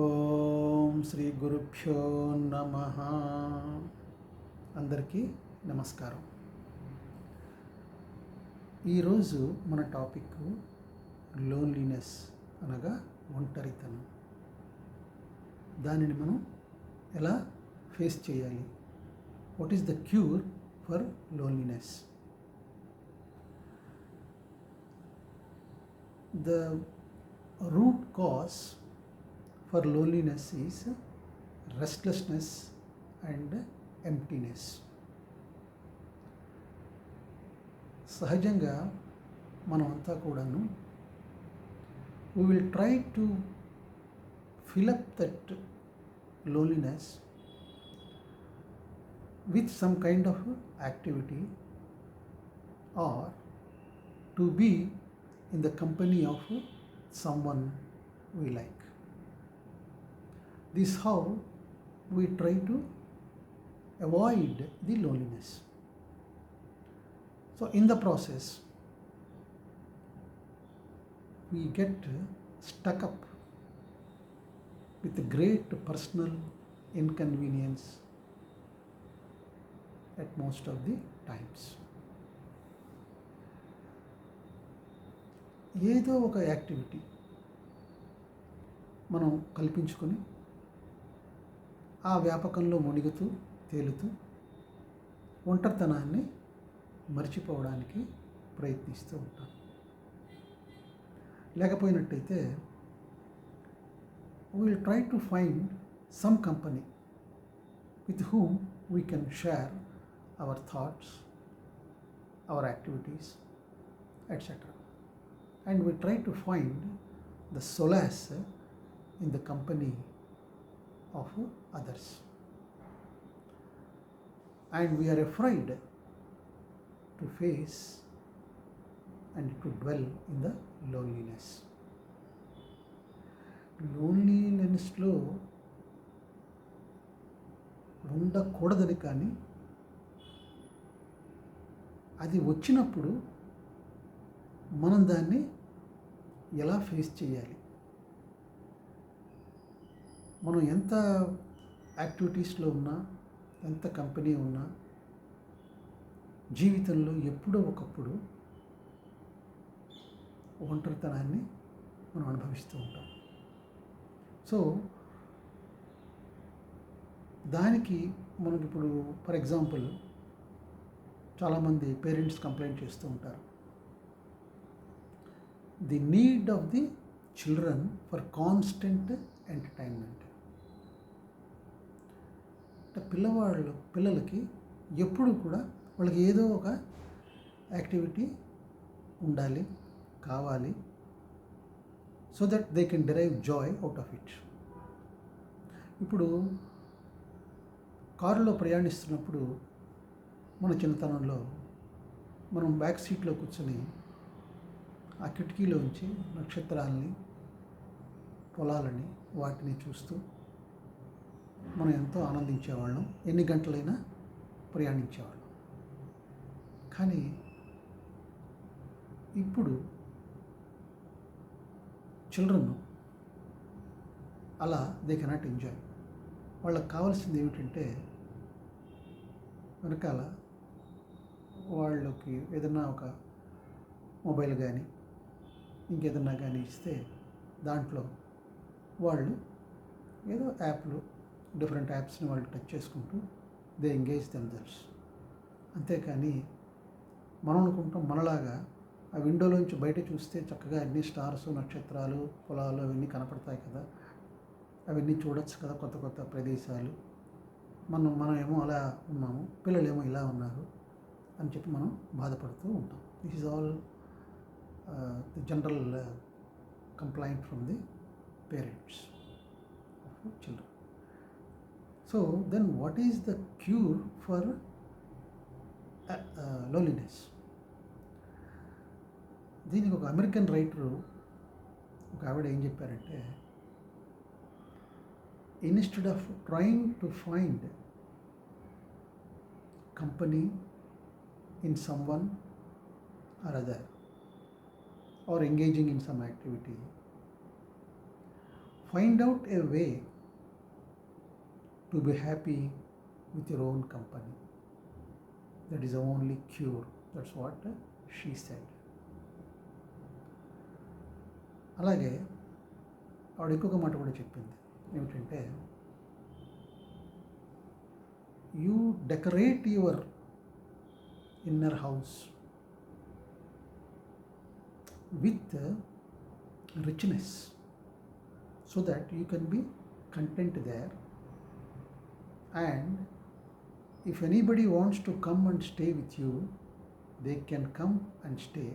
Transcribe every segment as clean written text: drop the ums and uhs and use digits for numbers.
ఓం శ్రీ గురుభ్యో నమ. అందరికీ నమస్కారం. ఈరోజు మన టాపిక్ లోన్లీనెస్ అనగా ఒంటరితనం. దానిని మనం ఎలా ఫేస్ చేయాలి? What is the cure for loneliness? The root cause for loneliness is restlessness and emptiness. సహజంగా మనమంతా కూడాను we will try to fill up that loneliness with some kind of activity or to be in the company of someone we like. This is how we try to avoid the loneliness. So in the process, we get stuck up with great personal inconvenience at most of the times. ఏదో ఒక activity మనం కల్పించుకొని ఆ వ్యాపకంలో మునిగుతూ తేలుతూ ఒంటరితనాన్ని మర్చిపోవడానికి ప్రయత్నిస్తూ ఉంటాం. లేకపోయినట్టయితే we will try to find some company with whom we can share our thoughts, our activities, etc. And we try to find the solace in the company of others. And we are afraid to face and to dwell in the loneliness. లోన్లీనెస్లో ఉండకూడదని, కానీ అది వచ్చినప్పుడు మనం దాన్ని ఎలా face చేయాలి? మనం ఎంత యాక్టివిటీస్లో ఉన్నా, ఎంత కంపెనీ ఉన్నా, జీవితంలో ఎప్పుడో ఒకప్పుడు ఒంటరితనాన్ని మనం అనుభవిస్తూ ఉంటాం. సో దానికి మనకి ఇప్పుడు ఫర్ ఎగ్జాంపుల్ చాలామంది పేరెంట్స్ కంప్లైంట్ చేస్తూ ఉంటారు. The need of the children for constant entertainment. అంటే పిల్లలకి ఎప్పుడు కూడా వాళ్ళకి ఏదో ఒక యాక్టివిటీ ఉండాలి, కావాలి, so that they can derive Joy out of it. ఇప్పుడు కారులో ప్రయాణిస్తున్నప్పుడు మన చిన్నతనంలో మనం బ్యాక్ సీట్లో కూర్చొని ఆ కిటికీలోంచి నక్షత్రాలని, పొలాలని, వాటిని చూస్తూ మనం ఎంతో ఆనందించేవాళ్ళం. ఎన్ని గంటలైనా ప్రయాణించేవాళ్ళం. కానీ ఇప్పుడు చిల్డ్రన్ అలా దే కెనాట్ ఎంజాయ్. వాళ్ళకి కావాల్సింది ఏమిటంటే వెనకాల వాళ్ళకి ఏదన్నా ఒక మొబైల్ కానీ ఇంకేదన్నా కానీ ఇస్తే దాంట్లో వాళ్ళు ఏదో యాప్లు, డిఫరెంట్ యాప్స్ని వాళ్ళు టచ్ చేసుకుంటూ దే ఎంగేజ్ దెమ్సెల్వ్స్. అంతేకాని మనం అనుకుంటాం మనలాగా ఆ విండోలోంచి బయట చూస్తే చక్కగా అన్ని స్టార్స్, నక్షత్రాలు, పొలాలు అవన్నీ కనపడతాయి కదా, అవన్నీ చూడొచ్చు కదా, కొత్త కొత్త ప్రదేశాలు. మనం ఏమో అలా ఉన్నాము, పిల్లలేమో ఇలా ఉన్నారు అని చెప్పి మనం బాధపడుతూ ఉంటాం. This is all the general complaint from the parents of children. So then what is the cure for loneliness? దీనికి ఒక అమెరికన్ రైటరు ఒక ఆవిడ ఏం చెప్పారంటే, instead of trying to find company in someone or other or engaging in some activity, find out a way to be happy with your own company. That is the only cure. That's what she said. అలాగే ఆవిడ ఇంకొక మాట కూడా చెప్పింది. ఏమిటంటే, you decorate your inner house with richness so that you can be content there, and if anybody wants to come and stay with you, they can come and stay,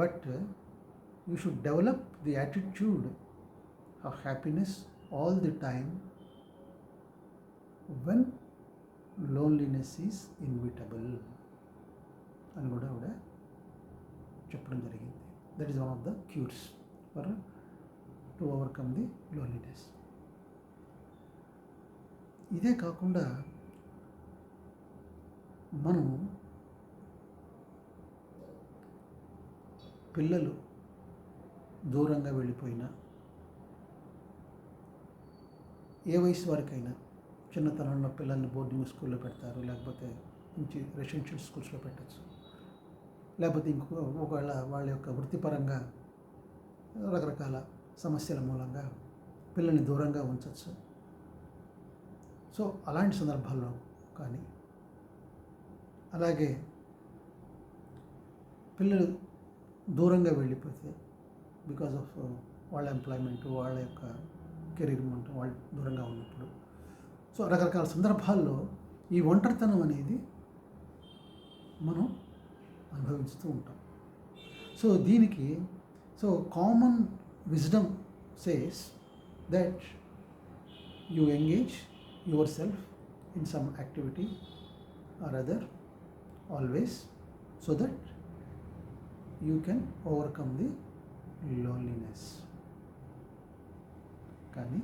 but you should develop the attitude of happiness all the time when loneliness is inevitable అని కూడా ఆవిడ చెప్పడం జరిగింది. That is one of the cures for to overcome the loneliness. ఇదే కాకుండా మనం పిల్లలు దూరంగా వెళ్ళిపోయినా, ఏ వయసు వరకైనా, చిన్నతనంలో పిల్లల్ని బోర్డింగ్ స్కూల్లో పెడతారు, లేకపోతే మంచి రెసిడెన్షియల్ స్కూల్స్లో పెట్టచ్చు, లేకపోతే ఒకవేళ వాళ్ళ యొక్క వృత్తిపరంగా రకరకాల సమస్యల మూలంగా పిల్లల్ని దూరంగా ఉంచవచ్చు. సో అలాంటి సందర్భాల్లో కానీ, అలాగే పిల్లలు దూరంగా వెళ్ళిపోతే బికాజ్ ఆఫ్ వాళ్ళ ఎంప్లాయ్మెంట్, వాళ్ళ యొక్క కెరీర్ వాళ్ళు దూరంగా ఉన్నప్పుడు, సో రకరకాల సందర్భాల్లో ఈ ఒంటరితనం అనేది మనం అనుభవిస్తూ ఉంటాం. సో దీనికి common wisdom says that you engage your self in some activity are other always, so that you can overcome the loneliness. కానీ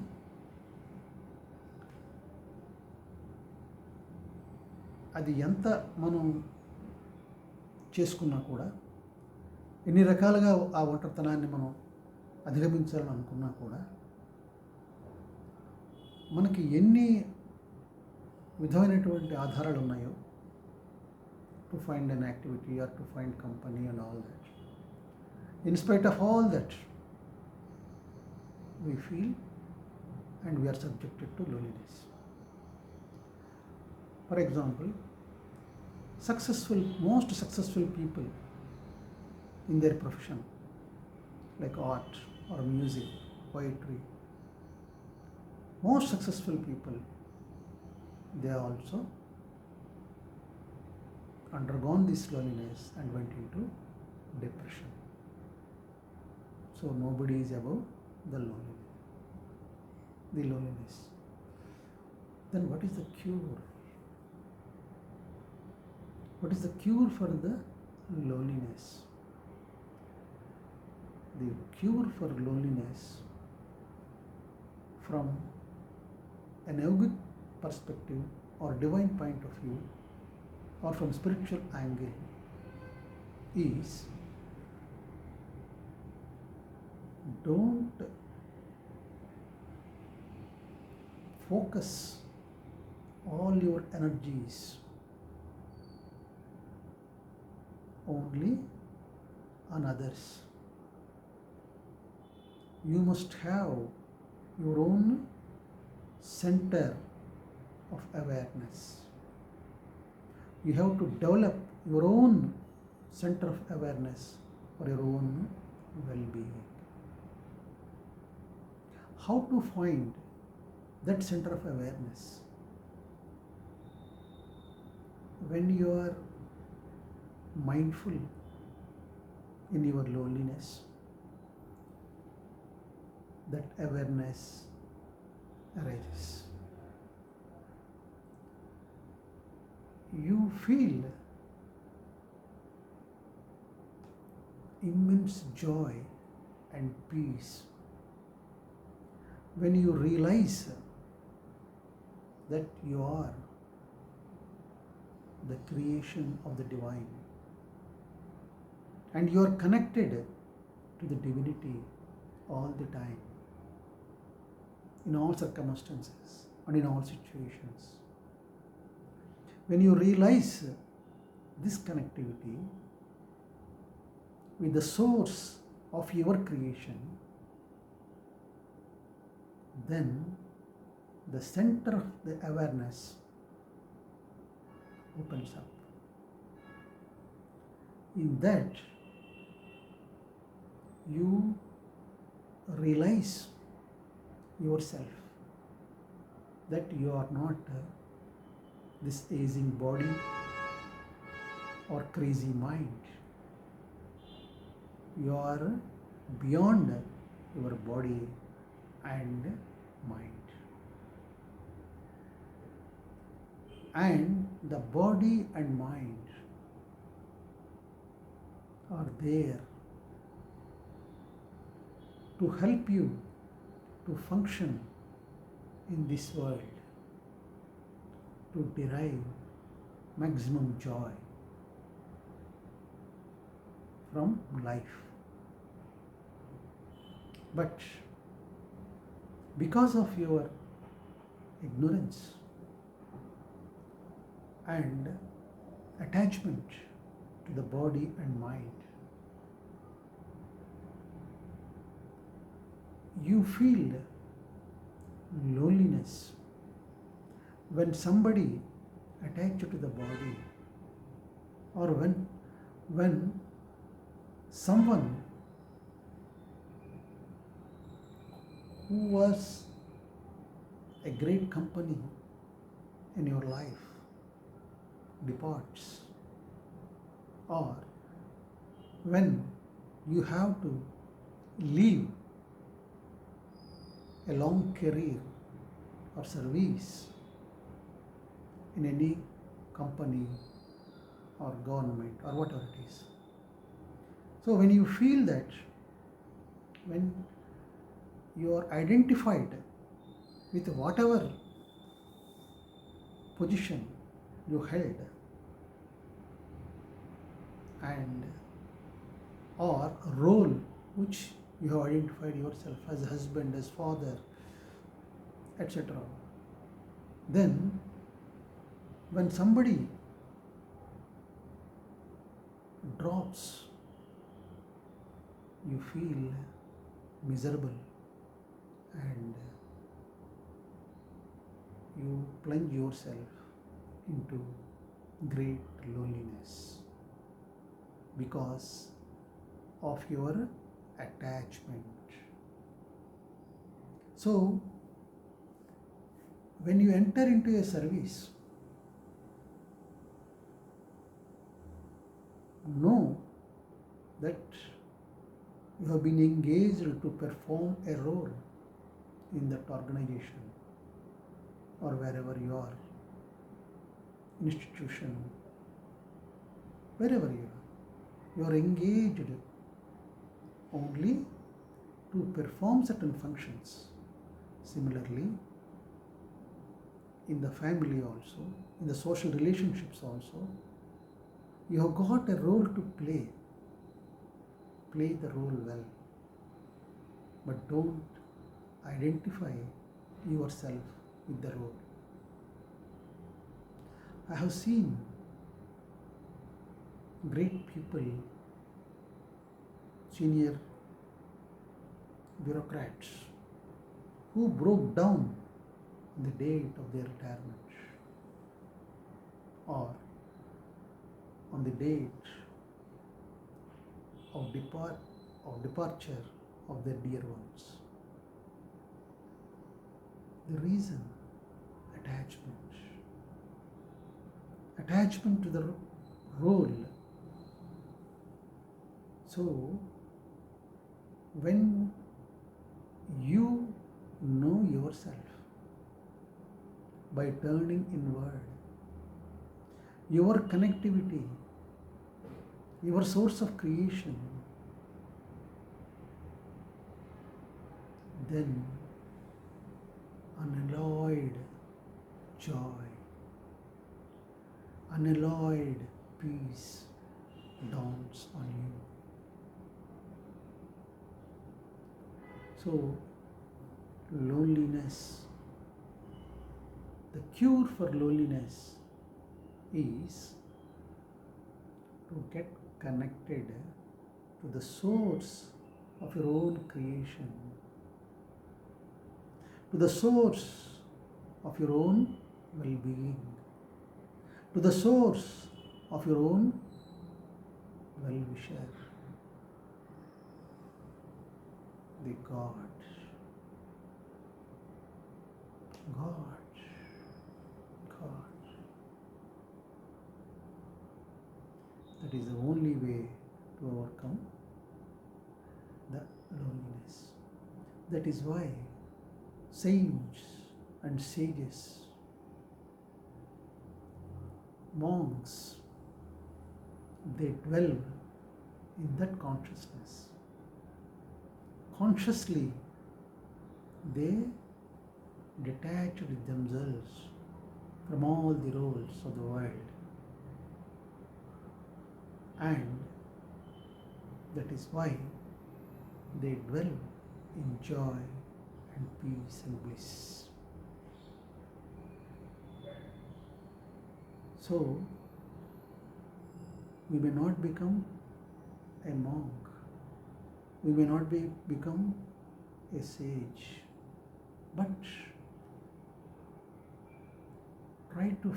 అది ఎంత మనం చేసుకున్నా కూడా, ఎన్ని రకాలుగా ఆ ఒంటరితనాన్ని మనం అధిగమించాలని అనుకున్నా కూడా, మనకి ఎన్ని విధమైనటువంటి ఆధారాలు ఉన్నాయో to find an activity are to find company and all that, in spite of all that we feel and we are subjected to loneliness. For example, most successful people in their profession, like art or music, poetry, most successful people, they also undergone this loneliness and went into depression. So nobody is above the loneliness. Then what is the cure? What is the cure for the loneliness? The cure for loneliness from an yogic perspective or divine point of view or from spiritual angle is, don't focus all your energies only on others. You must have your own center of awareness. You have to develop your own center of awareness for your own well-being. How to find that center of awareness? When you are mindful in your loneliness, that awareness arises. You feel immense joy and peace when you realize that you are the creation of the divine and you are connected to the divinity all the time, in all circumstances and in all situations. When you realize this connectivity with the source of your creation, then the center of the awareness opens up. In that, you realize yourself that you are not this aging body or crazy mind. You are beyond your body and mind. And the body and mind are there to help you to function in this world, to derive maximum joy from life. But because of your ignorance and attachment to the body and mind, you feel loneliness when somebody attached to the body, or when someone who was a great company in your life departs, or when you have to leave a long career or service in any company or government or whatever it is. So when you feel that, when you are identified with whatever position you held and or role which you have identified yourself as husband, as father, etc., then when somebody drops, you feel miserable and you plunge yourself into great loneliness because of your attachment. So, when you enter into a service, know that you have been engaged to perform a role in that organization or wherever you are, institution, wherever you are engaged only to perform certain functions. Similarly, in the family also, in the social relationships also, you have got a role to play. Play the role well, but don't identify yourself with the role. I have seen great people, senior bureaucrats, who broke down on the date of their retirement or on the date of departure of their dear ones. The reason, attachment to the role. So when you know yourself by turning inward, your connectivity, your source of creation, then unalloyed joy, unalloyed peace dawns on you. So, loneliness, the cure for loneliness is to get connected to the source of your own creation, to the source of your own well-being, to the source of your own well-wisher, the God. God, God. That is the only way to overcome the loneliness. That is why saints and sages, monks, they dwell in that consciousness. Consciously, they detached themselves from all the roles of the world, and that is why they dwell in joy and peace and bliss. So, we may not become a monk, we may not become a sage, but try to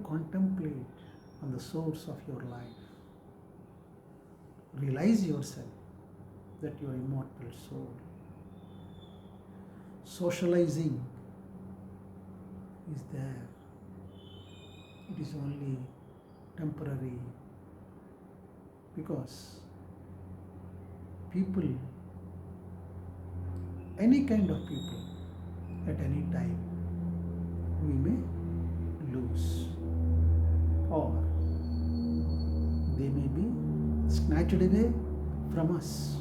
contemplate on the source of your life. Realize yourself that you are immortal soul. Socializing is there. It is only temporary, because people, any kind of people, at any time, we may lose, or they may be snatched away from us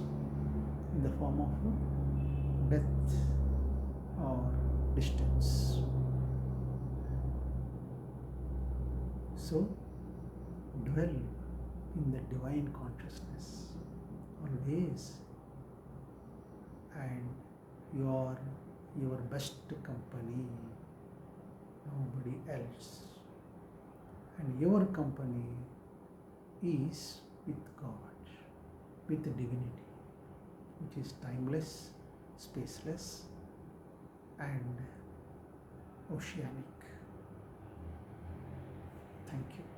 in the form of death or distance. So, dwell in the divine consciousness always, and you are your best company, nobody else. And your company is with God, with the divinity, which is timeless, spaceless, and oceanic. Thank you.